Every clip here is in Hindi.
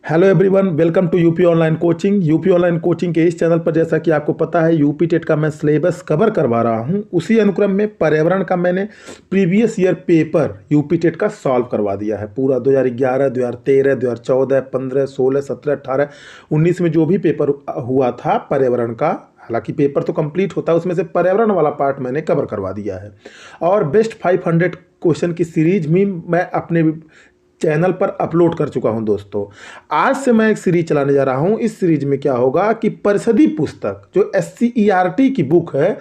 Hello everyone, welcome to UP online coaching. UP online coaching के इस चैनल पर जैसा कि आपको पता है यूपी टेट का मैं सिलेबस कवर करवा रहा हूं। उसी अनुक्रम में पर्यावरण का मैंने previous year paper UP TET का सॉल्व करवा दिया है। पूरा 2011, 2013, 2014, 15, 16, 17, 18, 19 में जो भी पेपर हुआ था पर्यावरण का, हालांकि पेपर तो कंप्लीट होता है, उसमें से पर्यावरण वाला पार्ट मैंने कवर करवा दिया है। और बेस्ट 500 क्वेश्चन की सीरीज भी मैं अपने चैनल पर अपलोड कर चुका हूं दोस्तों। आज से मैं एक सीरीज चलाने जा रहा हूं। इस सीरीज में क्या होगा कि परिषदीय पुस्तक जो SCERT की बुक है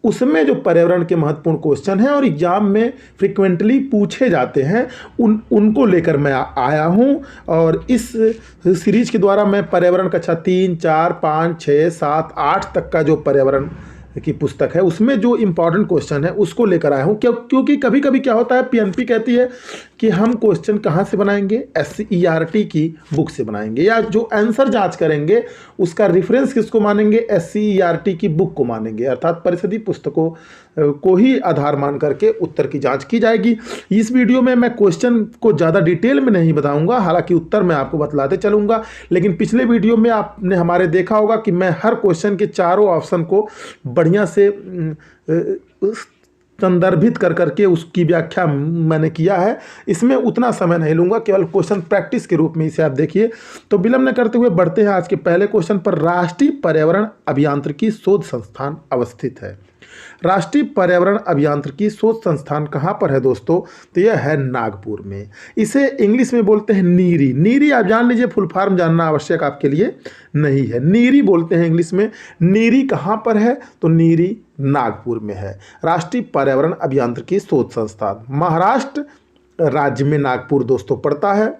उसमें जो पर्यावरण के महत्वपूर्ण क्वेश्चन हैं और एग्जाम में फ्रिक्वेंटली पूछे जाते हैं उनको लेकर मैं आया हूं। और इस सीरीज के द्वारा मैं पर्यावरण कक्षा 3, 4, 5, 6, 7, 8 तक का जो पर्यावरण की पुस्तक है उसमें जो इंपॉर्टेंट क्वेश्चन है उसको लेकर आया हूं। क्योंकि कभी कभी क्या होता है, PNP कहती है कि हम क्वेश्चन कहाँ से बनाएंगे, SCERT की बुक से बनाएंगे, या जो आंसर जांच करेंगे उसका रेफरेंस किसको मानेंगे, SCERT की बुक को मानेंगे। अर्थात परिषदीय पुस्तकों को ही आधार मान करके उत्तर की जांच की जाएगी। इस वीडियो में मैं क्वेश्चन को ज़्यादा डिटेल में नहीं बताऊंगा, हालांकि उत्तर मैं आपको बतलाते चलूंगा। लेकिन पिछले वीडियो में आपने हमारे देखा होगा कि मैं हर क्वेश्चन के चारों ऑप्शन को बढ़िया से संदर्भित कर करके उसकी व्याख्या मैंने किया है। इसमें उतना समय नहीं लूंगा, केवल क्वेश्चन प्रैक्टिस के रूप में इसे आप देखिए। तो विलंब न करते हुए बढ़ते हैं आज के पहले क्वेश्चन पर। राष्ट्रीय पर्यावरण अभियांत्रिकी शोध संस्थान अवस्थित है। राष्ट्रीय पर्यावरण अभियांत्रिकी शोध संस्थान कहाँ पर है दोस्तों? तो यह है नागपुर में। इसे इंग्लिश में बोलते हैं नीरी। नीरी आप जान लीजिए, फुल फॉर्म जानना आवश्यक आपके लिए नहीं है। नीरी बोलते हैं इंग्लिश में। नीरी कहाँ पर है? तो नीरी नागपुर में है। राष्ट्रीय पर्यावरण अभियांत्रिकी शोध संस्थान महाराष्ट्र राज्य में नागपुर दोस्तों पड़ता है।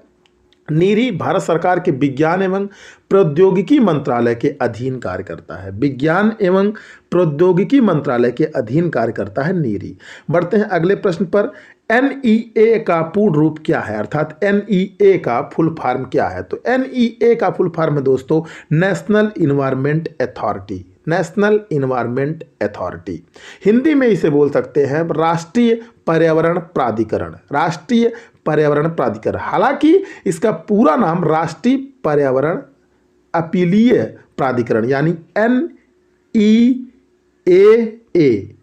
नीरी भारत सरकार के विज्ञान एवं प्रौद्योगिकी मंत्रालय के अधीन कार्य करता है। विज्ञान एवं प्रौद्योगिकी मंत्रालय के अधीन कार्य करता है नीरी। बढ़ते हैं अगले प्रश्न पर। NEA का पूर्ण रूप क्या है? अर्थात NEA का फुल फॉर्म क्या है? तो NEA का फुल फॉर्म है दोस्तों national environment authority. National environment authority, Hindi में इसे बोल सकते हैं राष्ट्रीय पर्यावरण प्राधिकरण। राष्ट्रीय पर्यावरण प्राधिकरण, हालांकि इसका पूरा नाम राष्ट्रीय पर्यावरण अपीलीय प्राधिकरण यानी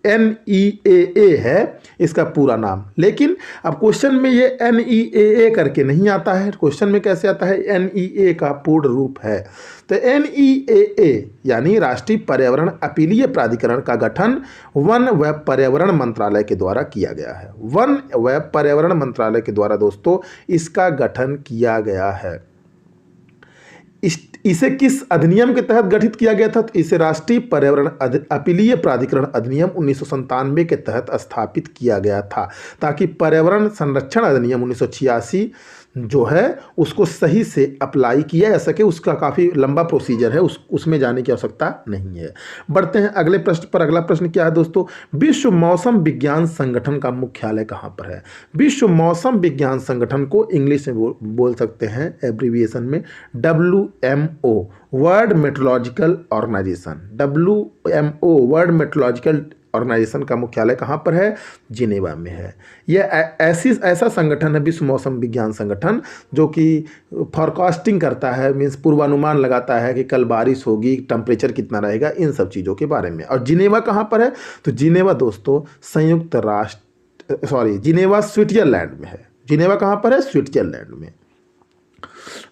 NEAA है इसका पूरा नाम। लेकिन अब क्वेश्चन में ये NEAA करके नहीं आता है। क्वेश्चन में कैसे आता है? NEA का पूर्ण रूप है। तो NEAA यानी राष्ट्रीय पर्यावरण अपीलीय प्राधिकरण का गठन वन व पर्यावरण मंत्रालय के द्वारा किया गया है। वन व पर्यावरण मंत्रालय के द्वारा दोस्तों इसका गठन किया गया है। इसे किस अधिनियम के तहत गठित किया गया था? तो इसे राष्ट्रीय पर्यावरण अपीलीय प्राधिकरण अधिनियम 1997 के तहत स्थापित किया गया था, ताकि पर्यावरण संरक्षण अधिनियम 1986 जो है उसको सही से अप्लाई किया जा सके। उसका काफ़ी लंबा प्रोसीजर है, उसमें जाने की आवश्यकता नहीं है। बढ़ते हैं अगले प्रश्न पर। अगला प्रश्न क्या है दोस्तों? विश्व मौसम विज्ञान संगठन का मुख्यालय कहाँ पर है? विश्व मौसम विज्ञान संगठन को इंग्लिश में बोल सकते हैं एब्रीविएशन में WMO, World Meteorological Organization. WMO World Meteorological Organization का मुख्यालय कहाँ पर है? जिनेवा में है। यह ऐसा संगठन है, विश्व मौसम विज्ञान संगठन, जो कि फॉरकास्टिंग करता है, मीन्स पूर्वानुमान लगाता है कि कल बारिश होगी, टेम्परेचर कितना रहेगा, इन सब चीज़ों के बारे में। और जिनेवा कहाँ पर है? तो जिनेवा दोस्तों जिनेवा स्विट्जरलैंड में है। जिनेवा कहाँ पर है? स्विट्जरलैंड में।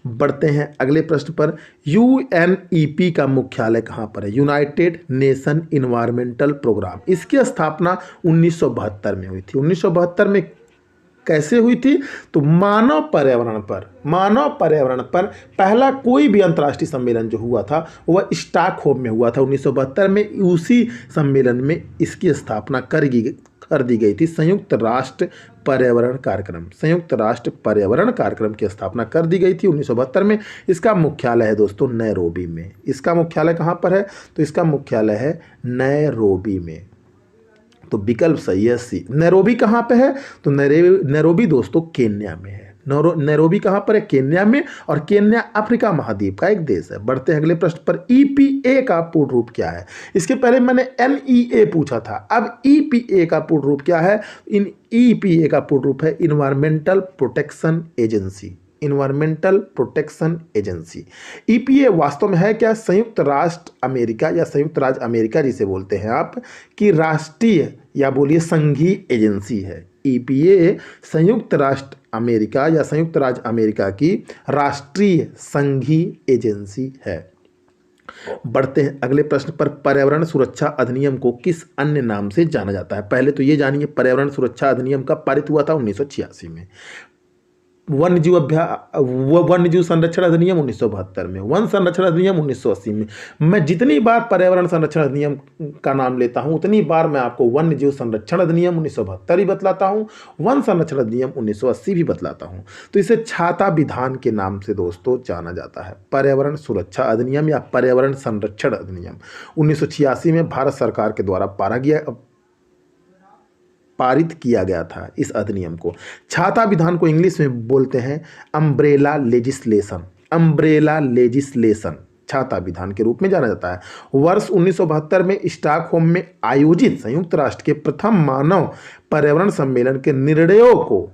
बढ़ते हैं अगले प्रश्न पर। UNEP का मुख्यालय कहाँ पर है? United Nation Environmental Programme. इसकी स्थापना 1972 में हुई थी। 1972 में कैसे हुई थी? तो मानव पर्यावरण पर पहला कोई भी अंतर्राष्ट्रीय सम्मेलन जो हुआ था वह स्टॉकहोम में हुआ था 1972 में। उसी सम्मेलन में इसकी स्थापना कर दी गई थी। संयुक्त राष्ट्र पर्यावरण कार्यक्रम, संयुक्त राष्ट्र पर्यावरण कार्यक्रम की स्थापना कर दी गई थी 1972 में। इसका मुख्यालय है दोस्तों नैरोबी में। इसका मुख्यालय कहाँ पर है? तो इसका मुख्यालय है नैरोबी में। तो विकल्प सही है सी। नैरोबी कहाँ पे है? तो नैरोबी दोस्तों केन्या में है। नैरोबी कहाँ पर है? केन्या में। और केन्या अफ्रीका महाद्वीप का एक देश है। बढ़ते हैं अगले प्रश्न पर। EPA का पूर्ण रूप क्या है? इसके पहले मैंने NEA पूछा था, अब EPA का पूर्ण रूप क्या है? EPA का पूर्ण रूप है environmental protection agency. Environmental protection agency. EPA वास्तव में है क्या? संयुक्त राष्ट्र अमेरिका या संयुक्त राज्य अमेरिका जिसे बोलते हैं आप, कि राष्ट्रीय या बोलिए संघीय एजेंसी है। ईपीए संयुक्त राष्ट्र अमेरिका या संयुक्त राज्य अमेरिका की राष्ट्रीय संघीय एजेंसी है। बढ़ते हैं अगले प्रश्न पर। पर्यावरण सुरक्षा अधिनियम को किस अन्य नाम से जाना जाता है? पहले तो ये जानिए, पर्यावरण सुरक्षा अधिनियम कब पारित हुआ था? 1986 में। वन्यजीव संरक्षण अधिनियम 1972 में। वन संरक्षण अधिनियम 1980 में। मैं जितनी बार पर्यावरण संरक्षण अधिनियम का नाम लेता हूं उतनी बार मैं आपको वन्यजीव संरक्षण अधिनियम 1972 भी बतलाता हूं, वन संरक्षण अधिनियम 1980 भी बतलाता हूं। तो इसे छाता विधान के नाम से दोस्तों जाना जाता है। पर्यावरण सुरक्षा अधिनियम या पर्यावरण संरक्षण अधिनियम 1986 में भारत सरकार के द्वारा पारित किया गया था। इस अधिनियम को छाता विधान को इंग्लिश में बोलते हैं अम्ब्रेला लेजिस्लेशन। अम्ब्रेला लेजिस्लेशन छाता विधान के रूप में जाना जाता है। वर्ष 1972 में स्टॉकहोम में आयोजित संयुक्त राष्ट्र के प्रथम मानव पर्यावरण सम्मेलन के निर्णयों को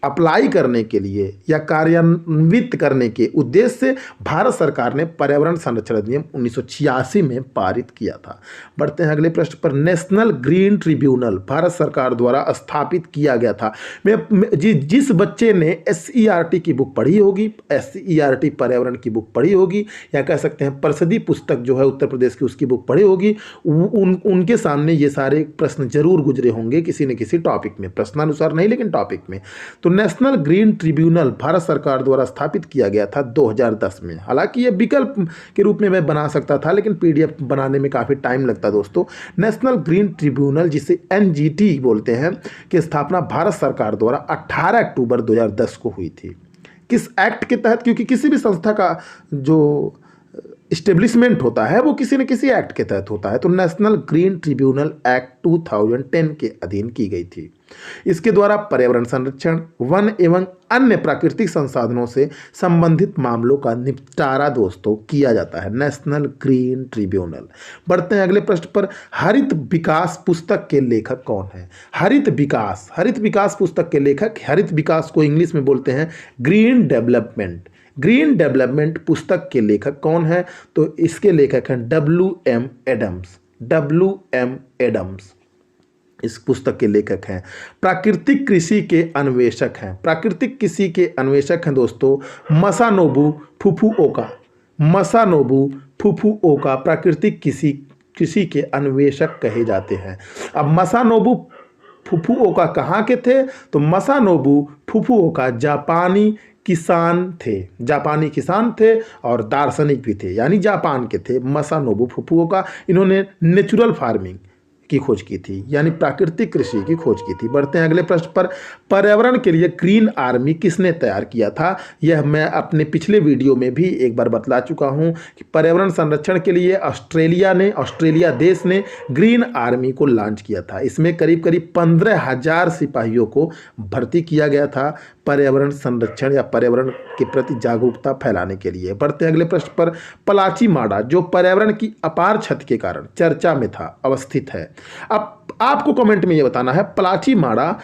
अप्लाई करने के लिए या कार्यान्वित करने के उद्देश्य से भारत सरकार ने पर्यावरण संरक्षण अधिनियम 1986 में पारित किया था। बढ़ते हैं अगले प्रश्न पर। नेशनल ग्रीन ट्रिब्यूनल भारत सरकार द्वारा स्थापित किया गया था। जिस बच्चे ने SERT की बुक पढ़ी होगी, SERT पर्यावरण की बुक पढ़ी होगी, या कह सकते हैं परिषदीय पुस्तक जो है उत्तर प्रदेश की, उसकी बुक पढ़ी होगी, उनके सामने ये सारे प्रश्न जरूर गुजरे होंगे किसी न किसी टॉपिक में, प्रश्नानुसार नहीं लेकिन टॉपिक में। तो नेशनल ग्रीन ट्रिब्यूनल भारत सरकार द्वारा स्थापित किया गया था 2010 में। हालांकि ये विकल्प के रूप में मैं बना सकता था, लेकिन PDF बनाने में काफ़ी टाइम लगता दोस्तों। नेशनल ग्रीन ट्रिब्यूनल जिसे NGT बोलते हैं की स्थापना भारत सरकार द्वारा 18 अक्टूबर 2010 को हुई थी। किस एक्ट के तहत? क्योंकि किसी भी संस्था का जो इस्टेब्लिशमेंट होता है वो किसी न किसी एक्ट के तहत होता है। तो नेशनल ग्रीन ट्रिब्यूनल एक्ट 2010 के अधीन की गई थी। इसके द्वारा पर्यावरण संरक्षण, वन एवं अन्य प्राकृतिक संसाधनों से संबंधित मामलों का निपटारा दोस्तों किया जाता है। National green tribunal. बढ़ते हैं अगले प्रश्न पर। हरित विकास पुस्तक के लेखक कौन है? हरित विकास पुस्तक के लेखक, हरित विकास को इंग्लिश में बोलते हैं ग्रीन डेवलपमेंट। ग्रीन डेवलपमेंट पुस्तक के लेखक कौन है? तो इसके लेखक हैं WM एडम्स। WM एडम्स इस पुस्तक के लेखक हैं। प्राकृतिक कृषि के अन्वेषक हैं। प्राकृतिक कृषि के अन्वेषक हैं दोस्तों मसानोबु फुकुओका। मसानोबु फुकुओका प्राकृतिक कृषि के अन्वेषक कहे जाते हैं। अब मसानोबु फुकुओका कहाँ के थे? तो मसानोबु फुकुओका जापानी किसान थे और दार्शनिक भी थे, यानी जापान के थे। मसानोबु फुकुओका, इन्होंने नेचुरल फार्मिंग की खोज की थी, यानी प्राकृतिक कृषि की खोज की थी। बढ़ते हैं अगले प्रश्न पर। पर्यावरण के लिए ग्रीन आर्मी किसने तैयार किया था? यह मैं अपने पिछले वीडियो में भी एक बार बतला चुका हूं कि पर्यावरण संरक्षण के लिए ऑस्ट्रेलिया देश ने ग्रीन आर्मी को लॉन्च किया था। इसमें करीब 15,000 सिपाहियों को भर्ती किया गया था पर्यावरण संरक्षण या पर्यावरण के प्रति जागरूकता फैलाने के लिए। बढ़ते हैं अगले प्रश्न पर। पलाची माड़ा जो पर्यावरण की अपार क्षति के कारण चर्चा में था, अवस्थित है। अब आपको कमेंट में ये बताना है पलाची माड़ा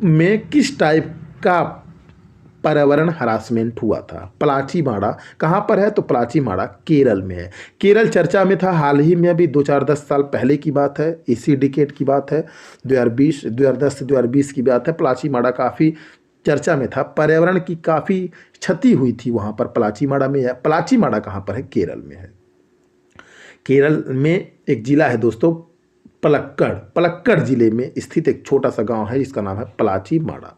में किस टाइप का पर्यावरण हरासमेंट हुआ था। पलाची माड़ा कहाँ पर है? तो पलाची माड़ा केरल में है। केरल चर्चा में था हाल ही में, अभी 2-4-10 साल पहले की बात है, इसी डिकेड की बात है, 2010 से 2020 की बात है। पलाची माड़ा काफ़ी चर्चा में था, पर्यावरण की काफ़ी क्षति हुई थी वहाँ पर पलाची माड़ा में। पलाची माड़ा कहाँ पर है? केरल में है। केरल में एक जिला है दोस्तों पलक्कड़ जिले में स्थित एक छोटा सा गांव है जिसका नाम है पलाची माड़ा।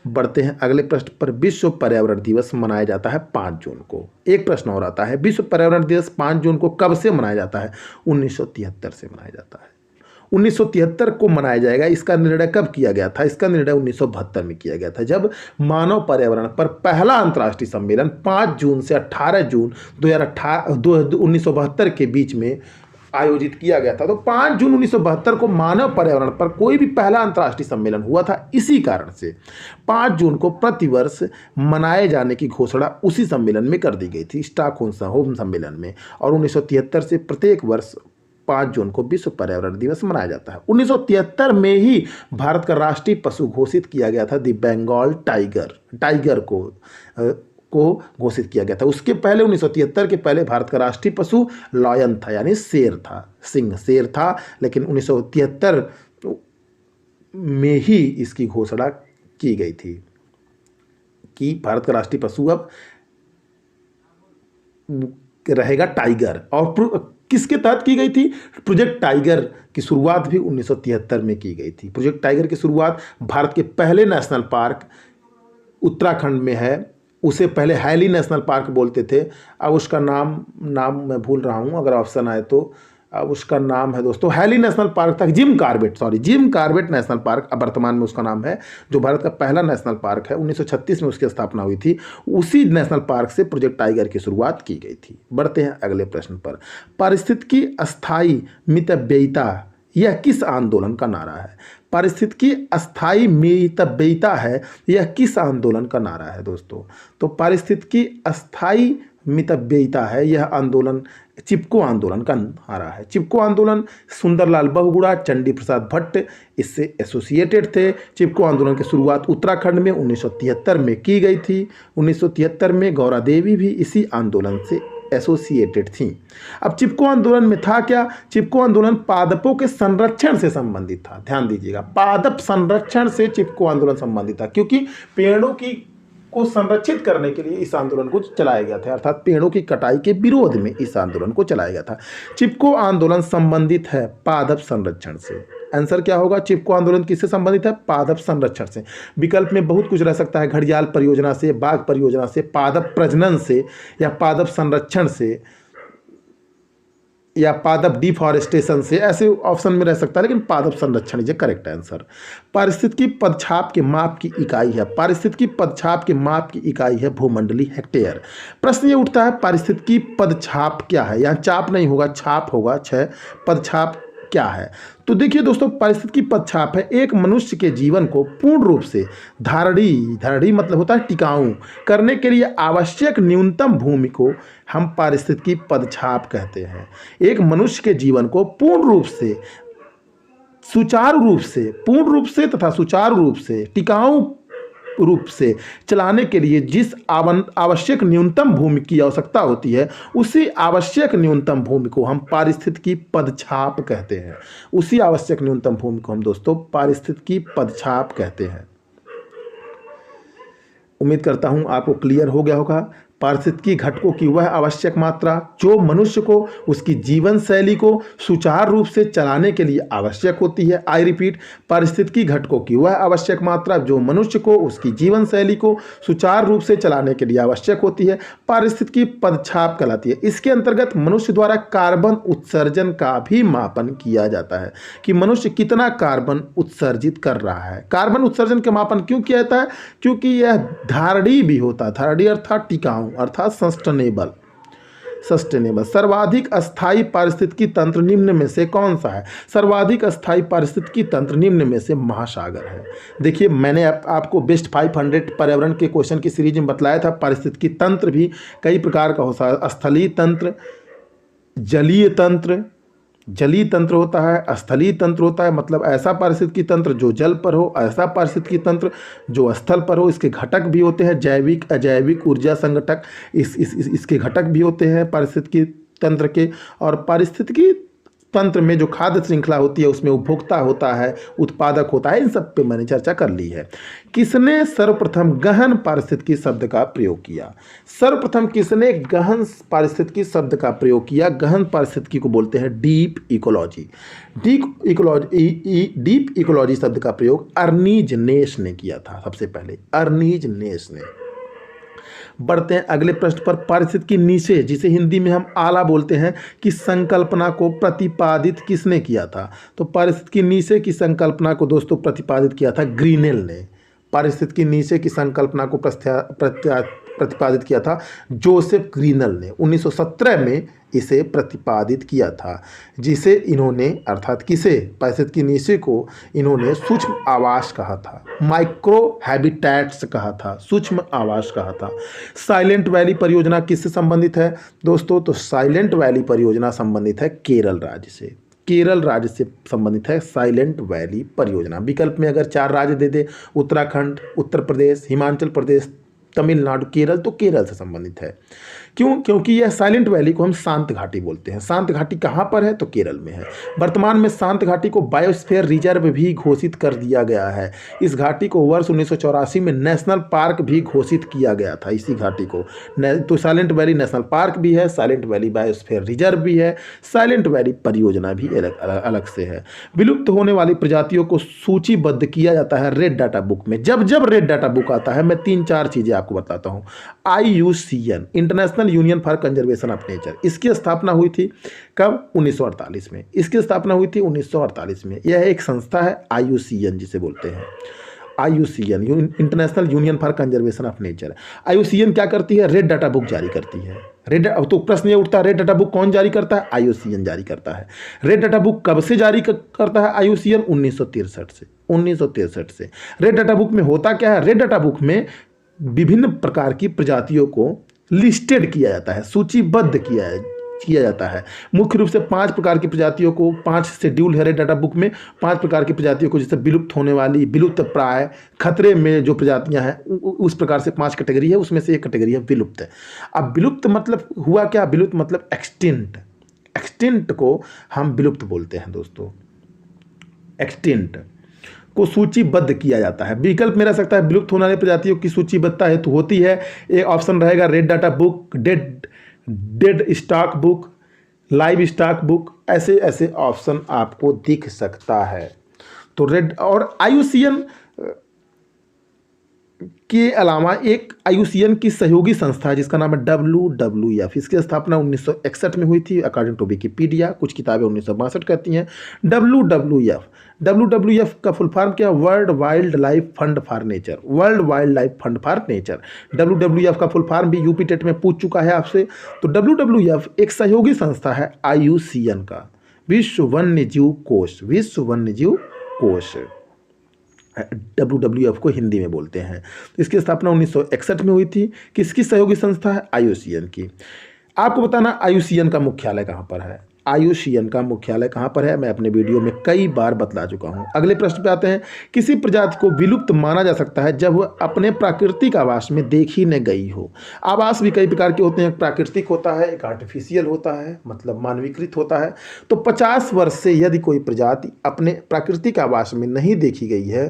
बढ़ते हैं अगले प्रश्न पर। विश्व पर्यावरण दिवस मनाया जाता है 5 जून को। एक प्रश्न और आता है, विश्व पर्यावरण दिवस 5 जून को कब से मनाया जाता है? 1973 से मनाया जाता है। 1973 को मनाया जाएगा। इसका निर्णय कब किया गया था? इसका निर्णय 1972 में किया गया था, जब मानव पर्यावरण पर पहला अंतर्राष्ट्रीय सम्मेलन 5 जून से 18 जून 1972 के बीच में आयोजित किया गया था। तो 5 जून 1972 को मानव पर्यावरण पर कोई भी पहला अंतर्राष्ट्रीय सम्मेलन हुआ था। इसी कारण से 5 जून को प्रतिवर्ष मनाए जाने की घोषणा उसी सम्मेलन में कर दी गई थी, स्टॉकहोम सम्मेलन में। और 1973 से प्रत्येक वर्ष 5 जून को विश्व पर्यावरण दिवस मनाया जाता है। 1973 में ही भारत का राष्ट्रीय पशु घोषित किया गया था दी बंगाल टाइगर को को घोषित किया गया था। उसके पहले 1973 के पहले भारत का राष्ट्रीय पशु लायन था, यानी शेर था, सिंह शेर था, लेकिन 1973 में ही इसकी घोषणा की गई थी कि भारत का राष्ट्रीय पशु अब रहेगा टाइगर। और किसके तहत की गई थी? प्रोजेक्ट टाइगर की शुरुआत भी 1973 में की गई थी। प्रोजेक्ट टाइगर की शुरुआत भारत के पहले नेशनल पार्क उत्तराखंड में है, उसे पहले हैली नेशनल पार्क बोलते थे, अब उसका नाम मैं भूल रहा हूँ, अगर ऑप्शन आए तो। अब उसका नाम है दोस्तों, हैली नेशनल पार्क था, जिम कॉर्बेट नेशनल पार्क अब वर्तमान में उसका नाम है, जो भारत का पहला नेशनल पार्क है। 1936 में उसकी स्थापना हुई थी। उसी नेशनल पार्क से प्रोजेक्ट टाइगर की शुरुआत की गई थी। बढ़ते हैं अगले प्रश्न पर। पारिस्थितिकी अस्थायी मितव्ययिता यह किस आंदोलन का नारा है? पारिस्थितिकी अस्थायी मितव्ययिता है, यह किस आंदोलन का नारा है दोस्तों? तो पारिस्थितिकी अस्थायी मितव्ययिता है, यह आंदोलन चिपको आंदोलन का नारा है। चिपको आंदोलन सुंदरलाल बहुगुणा, चंडी प्रसाद भट्ट इससे एसोसिएटेड थे। चिपको आंदोलन की शुरुआत उत्तराखंड में 1973 में की गई थी। 1973 में गौरा देवी भी इसी आंदोलन से एसोसिएटेड थी। अब चिपको आंदोलन में था क्या? चिपको आंदोलन पादपों के संरक्षण से संबंधित था। ध्यान दीजिएगा, पादप संरक्षण से चिपको आंदोलन संबंधित था, क्योंकि पेड़ों को संरक्षित करने के लिए इस आंदोलन को चलाया गया था, अर्थात पेड़ों की कटाई के विरोध में इस आंदोलन को चलाया गया था। चिपको आंदोलन संबंधित है पादप संरक्षण से। आंसर क्या होगा? चिपको आंदोलन किससे संबंधित है? पादप संरक्षण से। विकल्प में बहुत कुछ रह सकता है, घड़ियाल परियोजना से, बाघ परियोजना से, पादप प्रजनन से, या पादप संरक्षण से, या पादप डिफॉरेस्टेशन से, ऐसे ऑप्शन में रह सकता है, लेकिन पादप संरक्षण इज करेक्ट आंसर। पारिस्थितिकी पदछाप के माप की इकाई है, पारिस्थितिकी पदछाप के माप की इकाई है भूमंडलीय हेक्टेयर। प्रश्न ये उठता है पारिस्थितिकी पदछाप क्या है? यहाँ चाप नहीं होगा, छाप होगा। 6 पदछाप क्या है? तो देखिए दोस्तों, पारिस्थितिकी पदछाप है एक मनुष्य के जीवन को पूर्ण रूप से धारणी मतलब होता है टिकाऊ करने के लिए आवश्यक न्यूनतम भूमि को हम पारिस्थितिकी पदछाप कहते हैं। एक मनुष्य के जीवन को पूर्ण रूप से तथा सुचारू रूप से टिकाऊ रूप से चलाने के लिए जिस आवश्यक न्यूनतम भूमि की आवश्यकता होती है, उसी आवश्यक न्यूनतम भूमि को हम पारिस्थितिकी पदछाप कहते हैं। उसी आवश्यक न्यूनतम भूमि को हम दोस्तों पारिस्थितिकी पदछाप कहते हैं। उम्मीद करता हूं आपको क्लियर हो गया होगा। पारिस्थितिकी घटकों की वह आवश्यक मात्रा जो मनुष्य को उसकी जीवन शैली को सुचारू रूप से चलाने के लिए आवश्यक होती है। आई रिपीट, पारिस्थितिकी घटकों की वह आवश्यक मात्रा जो मनुष्य को उसकी जीवन शैली को सुचारू रूप से चलाने के लिए आवश्यक होती है, पारिस्थितिकी पदछाप कहलाती है। इसके अंतर्गत मनुष्य द्वारा कार्बन उत्सर्जन का भी मापन किया जाता है कि मनुष्य कितना कार्बन उत्सर्जित कर रहा है। कार्बन उत्सर्जन का मापन क्यों किया जाता है? क्योंकि यह धारणी भी होता है। धारणी अर्थात टिकाऊ, अर्थात सस्टेनेबल। सर्वाधिक अस्थायी पारिस्थितिकी तंत्र निम्न में से कौन सा है? सर्वाधिक अस्थायी पारिस्थितिकी तंत्र निम्न में से महासागर है। देखिए, मैंने आपको बेस्ट 500 पर्यावरण के क्वेश्चन की सीरीज में बतलाया था। पारिस्थितिकी तंत्र भी कई प्रकार का होता है। स्थलीय तंत्र, जलीय तंत्र होता है, स्थलीय तंत्र होता है, मतलब ऐसा पारिस्थितिकी तंत्र जो जल पर हो, ऐसा पारिस्थितिकी तंत्र जो स्थल पर हो। इसके घटक भी होते हैं, जैविक अजैविक ऊर्जा संगठक, इसके घटक भी होते हैं पारिस्थितिकी तंत्र के। और पारिस्थितिकी तंत्र में जो खाद्य श्रृंखला होती है उसमें उपभोक्ता होता है, उत्पादक होता है। इन सब पे मैंने चर्चा कर ली है। किसने सर्वप्रथम गहन पारिस्थितिकी शब्द का प्रयोग किया? सर्वप्रथम किसने गहन पारिस्थितिकी शब्द का प्रयोग किया? गहन पारिस्थितिकी को बोलते हैं डीप इकोलॉजी। डीप इकोलॉजी शब्द का प्रयोग अर्नीज नेश ने किया था सबसे पहले, अर्नीज नेश ने। बढ़ते हैं अगले प्रश्न पर। पारिस्थितिकी नीचे, जिसे हिंदी में हम आला बोलते हैं, की संकल्पना को प्रतिपादित किसने किया था? तो पारिस्थितिकी नीचे की संकल्पना को दोस्तों प्रतिपादित किया था ग्रीनेल ने। पारिस्थितिकी नीचे की संकल्पना को प्रतिपादित किया था जोसेफ ग्रीनेल ने। 1917 में इसे प्रतिपादित किया था, जिसे इन्होंने, अर्थात किसे, पारिस्थितिकी नीचे को इन्होंने सूक्ष्म आवास कहा था, माइक्रो हैबिटेट्स कहा था, सूक्ष्म आवास कहा था। साइलेंट वैली परियोजना किससे संबंधित है दोस्तों? तो साइलेंट वैली परियोजना संबंधित है केरल राज्य से। केरल राज्य से संबंधित है साइलेंट वैली परियोजना। विकल्प में अगर 4 राज्य दे दे, उत्तराखंड, उत्तर प्रदेश, हिमाचल प्रदेश, तमिलनाडु, केरल, तो केरल से संबंधित है। क्यों? क्योंकि यह साइलेंट वैली को हम शांत घाटी बोलते हैं। शांत घाटी कहाँ पर है? तो केरल में है। वर्तमान में शांत घाटी को बायोस्फीयर रिजर्व भी घोषित कर दिया गया है। इस घाटी को वर्ष 1984 में नेशनल पार्क भी घोषित किया गया था। इसी घाटी को तो साइलेंट वैली नेशनल पार्क भी है, साइलेंट वैली बायोस्फीयर रिजर्व भी है, साइलेंट वैली परियोजना भी अलग से है। विलुप्त होने वाली प्रजातियों को सूचीबद्ध किया जाता है रेड डाटा बुक में। जब जब रेड डाटा बुक आता है, मैं 3-4 चीज़ें आपको बताता हूँ। IUCN, international union for conservation of nature, इसकी स्थापना हुई थी कब? 1948 में। इसकी स्थापना हुई थी 1948 में। यह एक संस्था है IUCN जिसे बोलते हैं। IUCN, international union for conservation of nature. IUCN क्या करती है? रेड डाटा बुक जारी करती है। अब तो प्रश्न ये उठता है, रेड डाटा बुक कौन जारी करता है? IUCN जारी करता है। रेड डाटा बुक कब से जारी करता है IUCN? 1963 से। रेड डाटा बुक में होता क्या है? रेड डाटा बुक में विभिन्न प्रकार की प्रजातियों को लिस्टेड किया जाता है, सूचीबद्ध किया जाता है। मुख्य रूप से 5 प्रकार की प्रजातियों को, 5 शेड्यूल है रेड डाटा बुक में। 5 प्रकार की प्रजातियों को, जैसे विलुप्त होने वाली, विलुप्त प्राय, खतरे में जो प्रजातियां हैं, उस प्रकार से 5 कैटेगरी है। उसमें से एक कैटेगरी है विलुप्त। अब विलुप्त मतलब हुआ क्या? विलुप्त मतलब एक्सटिंक्ट। एक्सटिंक्ट को हम विलुप्त बोलते हैं दोस्तों। एक्सटिंक्ट को सूचीबद्ध किया जाता है। विकल्प में रह सकता है विलुप्त होने वाली प्रजातियों की सूचीबद्धता हेतु होती है। एक ऑप्शन रहेगा red data book, dead stock book, live stock book, ऐसे ऑप्शन आपको दिख सकता है। तो रेड और IUCN के अलावा एक IUCN की सहयोगी संस्था है जिसका नाम है WWF। इसकी स्थापना 1961 में हुई थी अकॉर्डिंग टू विकिपीडिया। कुछ किताबें 1962 कहती हैं। WWF का फुल फॉर्म क्या? World wild life fund for nature. World wild life fund for nature, WWF का फुल फॉर्म भी यूपी टेट में पूछ चुका है आपसे। तो WWF एक सहयोगी संस्था है IUCN का, विश्व वन्यजीव कोष। विश्व वन्यजीव कोष WWF को हिंदी में बोलते हैं। इसकी स्थापना 1961 में हुई थी। किसकी सहयोगी संस्था है? IUCN की। आपको बताना IUCN का मुख्यालय कहाँ पर है? IUCN का मुख्यालय कहाँ पर है? मैं अपने वीडियो में कई बार बतला चुका हूँ। अगले प्रश्न पे आते हैं। किसी प्रजाति को विलुप्त माना जा सकता है जब वह अपने प्राकृतिक आवास में देखी न गई हो। आवास भी कई प्रकार के होते हैं। एक प्राकृतिक होता है, एक आर्टिफिशियल होता है, मतलब मानवीकृत होता है। तो 50 वर्ष से यदि कोई प्रजाति अपने प्राकृतिक आवास में नहीं देखी गई है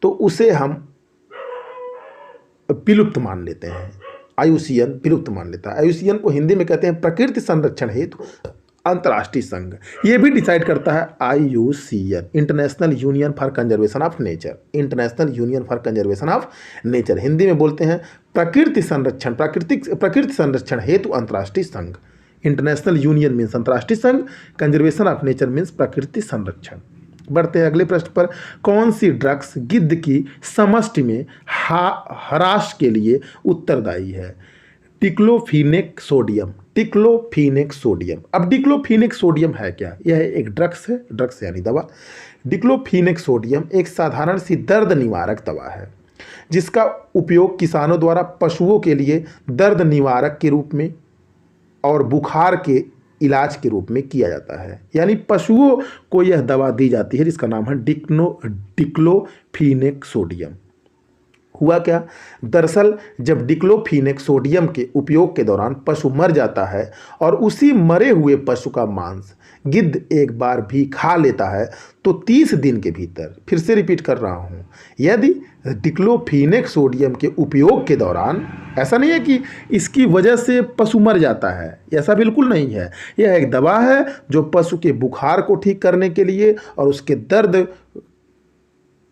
तो उसे हम विलुप्त मान लेते हैं। IUCN विलुप्त मान लेता है। IUCN को हिंदी में कहते हैं प्रकृति संरक्षण हेतु अंतर्राष्ट्रीय संघ। ये भी डिसाइड करता है IUCN, international union for conservation of nature. International union for conservation of nature, Hindi में बोलते हैं प्रकृति संरक्षण हेतु अंतर्राष्ट्रीय संघ। इंटरनेशनल यूनियन मीन्स अंतर्राष्ट्रीय संघ, कंजर्वेशन ऑफ नेचर मीन्स प्रकृति संरक्षण। बढ़ते हैं अगले प्रश्न पर। कौन सी ड्रग्स गिद्ध की समष्टि में ह्रास के लिए उत्तरदायी है? Diclofenac sodium. Diclofenac sodium. अब डिक्लोफिनेक सोडियम है क्या? यह एक ड्रग्स है, ड्रग्स यानी दवा। डिक्लोफिनेक सोडियम एक साधारण सी दर्द निवारक दवा है जिसका उपयोग किसानों द्वारा पशुओं के लिए दर्द निवारक के रूप में और बुखार के इलाज के रूप में किया जाता है। यानी पशुओं को यह दवा दी जाती है जिसका नाम है डिक्लोफिनेक सोडियम। हुआ क्या? दरअसल जब डिक्लोफिनेक सोडियम के उपयोग के दौरान पशु मर जाता है और उसी मरे हुए पशु का मांस गिद्ध एक बार भी खा लेता है तो 30 दिन के भीतर, फिर से रिपीट कर रहा हूँ, यदि डिक्लोफिनेक सोडियम के उपयोग के दौरान, ऐसा नहीं है कि इसकी वजह से पशु मर जाता है, ऐसा बिल्कुल नहीं है। यह एक दवा है जो पशु के बुखार को ठीक करने के लिए और उसके दर्द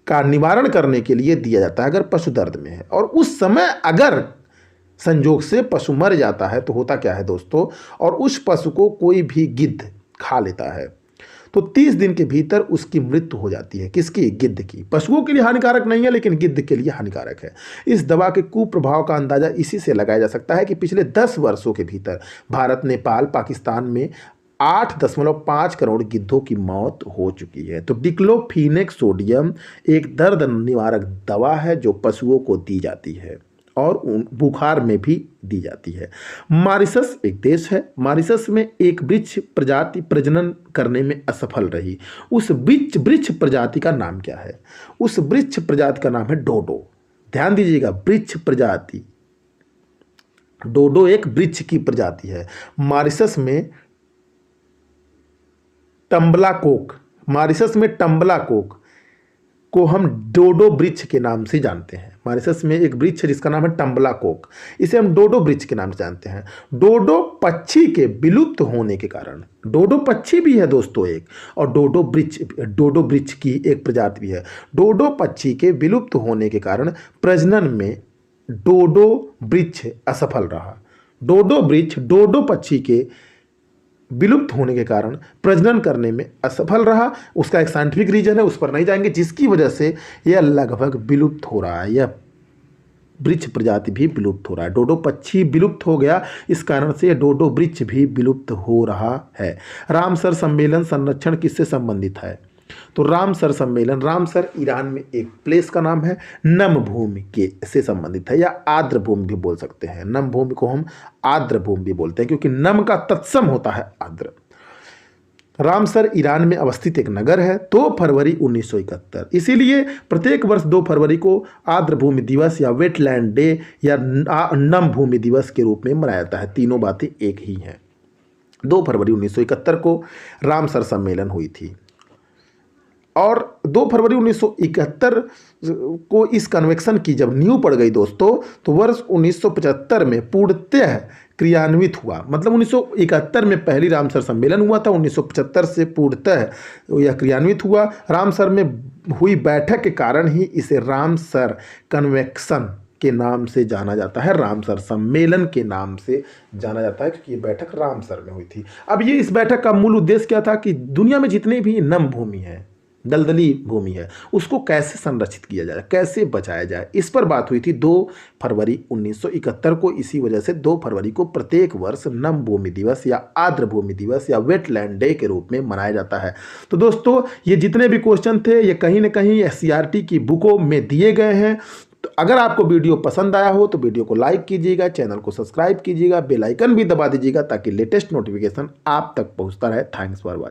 का निवारण करने के लिए दिया जाता है अगर पशु दर्द में है। और उस समय अगर संजोग से पशु मर जाता है तो होता क्या है दोस्तों, और उस पशु को कोई भी गिद्ध खा लेता है तो 30 दिन के भीतर उसकी मृत्यु हो जाती है। किसकी? गिद्ध की। पशुओं के लिए हानिकारक नहीं है लेकिन गिद्ध के लिए हानिकारक है। इस दवा के कुप्रभाव का अंदाजा इसी से लगाया जा सकता है कि पिछले 10 वर्षों के भीतर भारत, नेपाल, पाकिस्तान में 8.5 करोड़ गिद्धों की मौत हो चुकी है। तो डिक्लोफिनेक सोडियम एक दर्द निवारक दवा है जो पशुओं को दी जाती है और बुखार में भी दी जाती है। मॉरिशस एक देश है। मॉरिशस में एक वृक्ष प्रजाति प्रजनन करने में असफल रही। उस वृक्ष प्रजाति का नाम क्या है? उस वृक्ष प्रजाति का नाम है डोडो। ध्यान दीजिएगा, वृक्ष प्रजाति। डोडो एक वृक्ष की प्रजाति है। मॉरिशस में टम्बला कोक को हम डोडो वृक्ष के नाम से जानते हैं। मॉरिशस में एक वृक्ष है जिसका नाम है टम्बला कोक, इसे हम डोडो वृक्ष के नाम से जानते हैं। डोडो पक्षी के विलुप्त होने के कारण, डोडो पक्षी भी है दोस्तों एक, और डोडो वृक्ष की एक प्रजाति भी है। डोडो पक्षी के विलुप्त होने के कारण प्रजनन में डोडो वृक्ष असफल रहा। डोडो पक्षी के विलुप्त होने के कारण प्रजनन करने में असफल रहा। उसका एक साइंटिफिक रीजन है, उस पर नहीं जाएंगे, जिसकी वजह से यह लगभग विलुप्त हो रहा है। यह वृक्ष प्रजाति भी विलुप्त हो रहा है। डोडो पक्षी विलुप्त हो गया, इस कारण से यह डोडो वृक्ष भी विलुप्त हो रहा है। रामसर सम्मेलन संरक्षण किससे संबंधित है? तो रामसर सम्मेलन, रामसर ईरान में एक प्लेस का नाम है, नम भूमि के से संबंधित है, या आर्द्र भूमि भी बोल सकते हैं। नम भूमि को हम आर्द्र भूमि भी बोलते हैं क्योंकि नम का तत्सम होता है आर्द्र। रामसर ईरान में अवस्थित एक नगर है। 2 फरवरी 1971, इसीलिए प्रत्येक वर्ष 2 फरवरी को आर्द्र भूमि दिवस या वेटलैंड डे या नम भूमि दिवस के रूप में मनाया जाता है। तीनों बातें एक ही हैं। 2 फरवरी 1971 को रामसर सम्मेलन हुई थी, और 2 फरवरी 1971 को इस कन्वेंशन की जब नींव पड़ गई दोस्तों, तो वर्ष 1975 में पूर्णतः क्रियान्वित हुआ। मतलब 1971 में पहली रामसर सम्मेलन हुआ था, 1975 से पूर्णतः यह क्रियान्वित हुआ। रामसर में हुई बैठक के कारण ही इसे रामसर कन्वेंशन के नाम से जाना जाता है, रामसर सम्मेलन के नाम से जाना जाता है, क्योंकि ये बैठक रामसर में हुई थी। अब ये इस बैठक का मूल उद्देश्य क्या था कि दुनिया में जितने भी नम भूमि है, दलदली भूमि है, उसको कैसे संरक्षित किया जाए, कैसे बचाया जाए, इस पर बात हुई थी 2 फरवरी 1971 को। इसी वजह से 2 फरवरी को प्रत्येक वर्ष नम भूमि दिवस या आर्द्र भूमि दिवस या वेटलैंड डे के रूप में मनाया जाता है। तो दोस्तों, ये जितने भी क्वेश्चन थे ये कहीं ना कहीं SCERT की बुकों में दिए गए हैं। तो अगर आपको वीडियो पसंद आया हो तो वीडियो को लाइक कीजिएगा, चैनल को सब्सक्राइब कीजिएगा, बेल आइकन भी दबा दीजिएगा ताकि लेटेस्ट नोटिफिकेशन आप तक पहुंचता रहे। Thanks for watching.